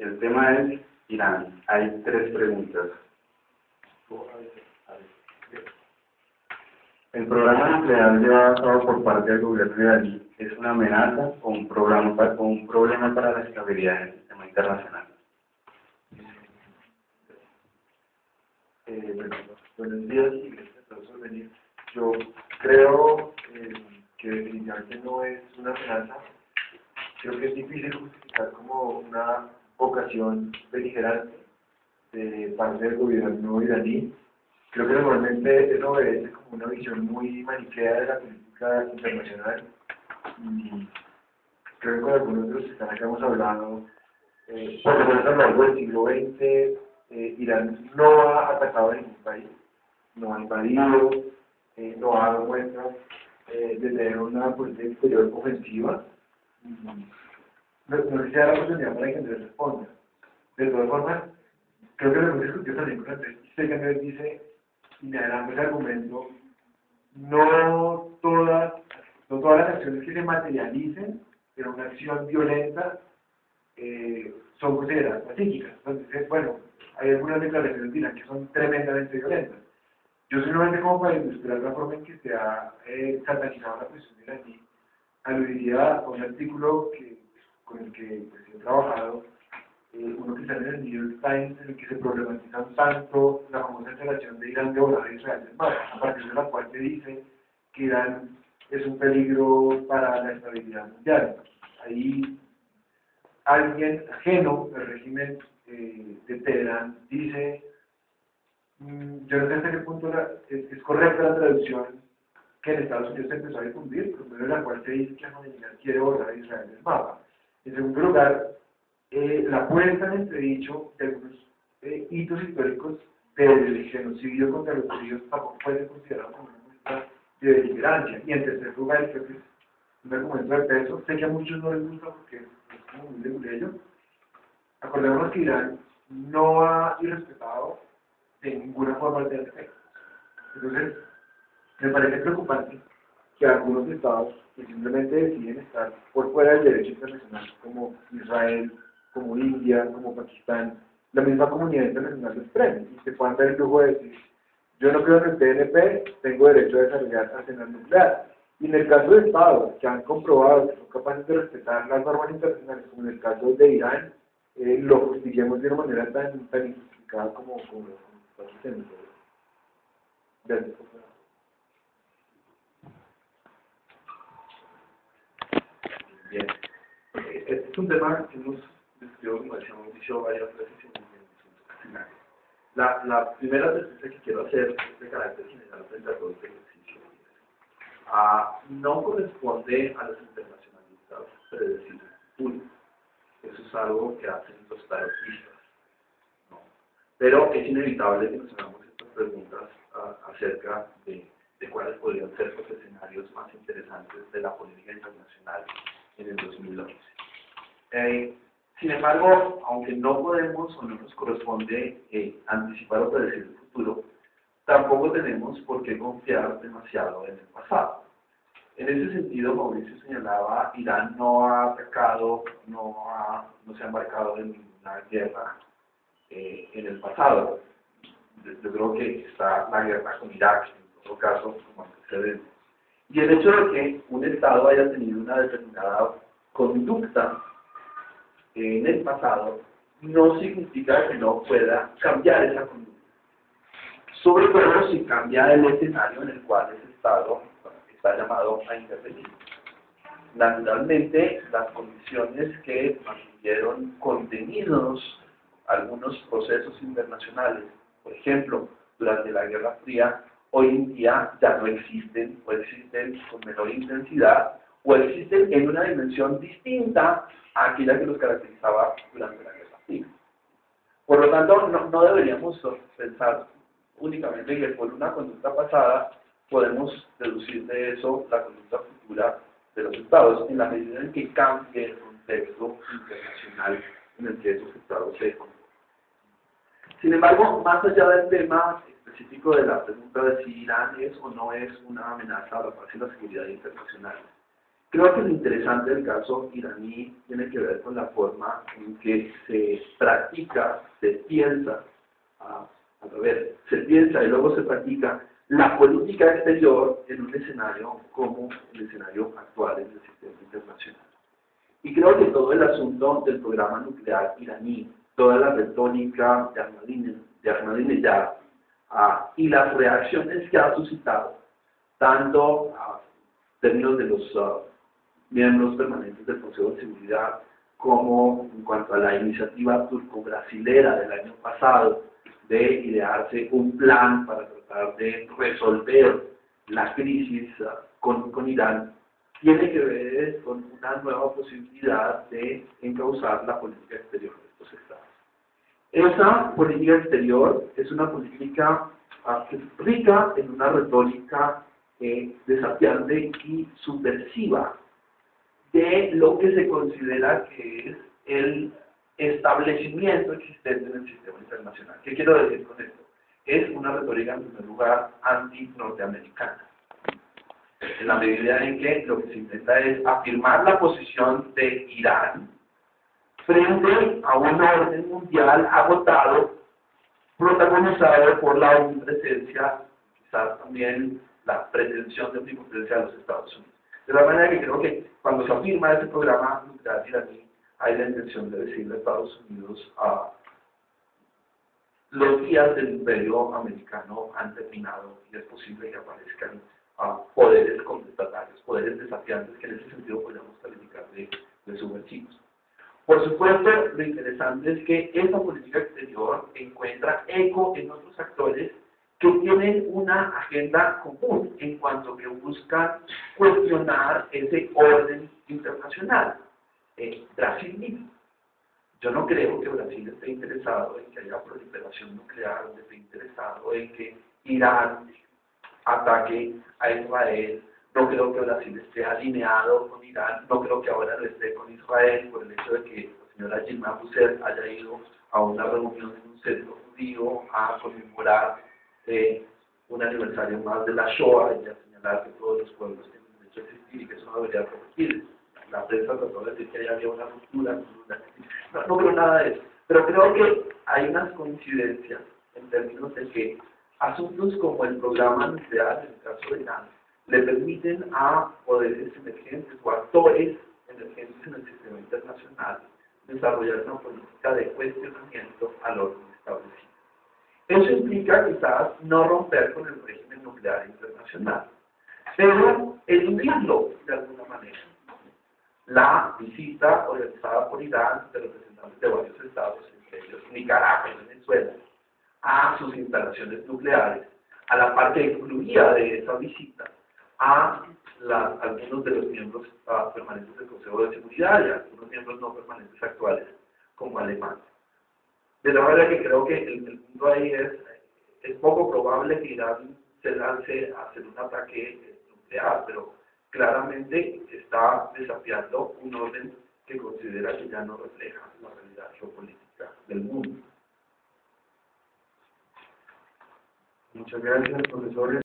El tema es Irán. Hay 3 preguntas. ¿El programa nuclear llevado a cabo por parte del gobierno iraní es una amenaza o un problema para la estabilidad del sistema internacional? Buenos días y gracias a todos por venir. Yo creo que definitivamente no es una amenaza. Creo que es difícil justificar como una vocación beligerante de parte del gobierno iraní. Creo que normalmente eso obedece como una visión muy maniquea de la política internacional. Y creo que con algunos de los que están acá hemos hablado, por lo menos a lo largo del siglo XX, Irán no ha atacado a ningún país, no ha invadido, no ha dado muestras de tener una política exterior ofensiva. No sé si da la oportunidad para que Andrés responda. De todas formas, creo que lo hemos discutido también con Andrés. Sé que Andrés dice, y me adelanto el argumento, no todas las acciones que se materialicen en una acción violenta son consideradas pacíficas. Entonces, bueno, hay algunas declaraciones de Irán que son tremendamente violentas. Yo simplemente como para ilustrar la forma en que se ha satanizado la presión iraní, aludiría a un artículo con el que pues, he trabajado, uno que sale en el New York Times, en el que se problematizan tanto la famosa instalación de Irán de volar a Israel del mar, a partir de la cual se dice que Irán es un peligro para la estabilidad mundial. Ahí alguien ajeno al régimen de Teherán dice, yo no sé hasta qué punto es correcta la traducción que en Estados Unidos se empezó a difundir, por medio de la cual se dice que Ahmadinejad quiere borrar a Israel del mapa. En segundo lugar, la puesta en entredicho de algunos hitos históricos del genocidio contra los judíos tampoco puede ser considerado como una muestra de beligerancia. Y en tercer lugar, creo que es un argumento de peso, sé que a muchos no les gusta porque es como muy leguleyo. Acordémonos que Irán no ha irrespetado de ninguna forma el derecho. Entonces, me parece preocupante que algunos estados que simplemente deciden estar por fuera del derecho internacional, como Israel, como India, como Pakistán, la misma comunidad internacional los premia y se puedan dar el lujo de decir, yo no creo en el TNP, tengo derecho a desarrollar arsenal nuclear. Y en el caso de estados que han comprobado que son capaces de respetar las normas internacionales, como en el caso de Irán, lo justifiquemos de una manera tan injustificada como está sucediendo. Gracias. Bien, este es un tema que hemos discutido, como hemos dicho varias veces en distintos escenarios. La primera advertencia que quiero hacer es de carácter general frente a todo este ejercicio. No corresponde a los internacionalistas predecir el futuro. Eso es algo que hacen los tarotistas. ¿No? Pero es inevitable que nos hagamos estas preguntas acerca de cuáles podrían ser los escenarios más interesantes de la política internacional en el 2011. Sin embargo, aunque no podemos o no nos corresponde anticipar o predecir el futuro, tampoco tenemos por qué confiar demasiado en el pasado. En ese sentido, Mauricio señalaba, Irán no ha atacado, no se ha embarcado en ninguna guerra en el pasado. Yo creo que está la guerra con Irak, en todo caso, como antecedente. Y el hecho de que un Estado haya tenido una determinada conducta en el pasado no significa que no pueda cambiar esa conducta. Sobre todo si cambia el escenario en el cual ese Estado está llamado a intervenir. Naturalmente, las condiciones que mantuvieron contenidos algunos procesos internacionales, por ejemplo, durante la Guerra Fría, hoy en día ya no existen, o existen con menor intensidad, o existen en una dimensión distinta a aquella que los caracterizaba durante la Guerra Fría. Por lo tanto, no deberíamos pensar únicamente que por una conducta pasada podemos deducir de eso la conducta futura de los estados, en la medida en que cambie el contexto internacional en el que esos estados se encuentran. Sin embargo, más allá del tema específico de la pregunta de si Irán es o no es una amenaza a la paz y la seguridad internacional, Creo que lo interesante del caso iraní tiene que ver con la forma en que se practica, se piensa, se piensa y luego se practica la política exterior en un escenario como el escenario actual en el sistema internacional. Y creo que todo el asunto del programa nuclear iraní, toda la retórica de Ahmadinejad y las reacciones que ha suscitado, tanto en términos de los miembros permanentes del Consejo de Seguridad, como en cuanto a la iniciativa turco-brasilera del año pasado de idearse un plan para tratar de resolver la crisis con Irán, tiene que ver con una nueva posibilidad de encauzar la política exterior de estos estados. Esa política exterior es una política que es rica en una retórica desafiante y subversiva de lo que se considera que es el establecimiento existente en el sistema internacional. ¿Qué quiero decir con esto? Es una retórica, en primer lugar, anti-norteamericana. En la medida en que lo que se intenta es afirmar la posición de Irán frente a un orden mundial agotado, protagonizado por la omnipresencia, quizás también la pretensión de omnipotencia de los Estados Unidos. De la manera que creo que cuando se afirma ese programa nuclear iraní, hay la intención de decirle a Estados Unidos los días del imperio americano han terminado y es posible que aparezcan poderes contestatarios, poderes desafiantes que en ese sentido podríamos calificar de subversivos. Por supuesto, lo interesante es que esa política exterior encuentra eco en otros actores que tienen una agenda común en cuanto que buscan cuestionar ese orden internacional. Brasil mismo. Yo no creo que Brasil esté interesado en que haya proliferación nuclear, esté interesado en que Irán ataque a Israel. No creo que Brasil esté alineado con Irán, no creo que ahora lo esté con Israel por el hecho de que la señora Gilma Rousseff haya ido a una reunión en un centro judío a conmemorar un aniversario más de la Shoah y a señalar que todos los pueblos tienen derecho a existir y que eso no debería permitirse. La prensa trató de decir que había una ruptura, no creo nada de eso, pero creo que hay unas coincidencias en términos de que asuntos como el programa nuclear, en el caso de Irán, le permiten a poderes emergentes o actores emergentes en el sistema internacional desarrollar una política de cuestionamiento al orden establecido. Eso implica quizás no romper con el régimen nuclear internacional, pero eludirlo de alguna manera. La visita organizada por Irán de representantes de varios estados, entre ellos Nicaragua y Venezuela, a sus instalaciones nucleares, a la parte que incluía de esa visita a algunos de los miembros permanentes del Consejo de Seguridad y a algunos miembros no permanentes actuales, como Alemania. De la manera que creo que el punto ahí es poco probable que Irán se lance a hacer un ataque nuclear, pero claramente está desafiando un orden que considera que ya no refleja la realidad geopolítica del mundo. Muchas gracias, profesores.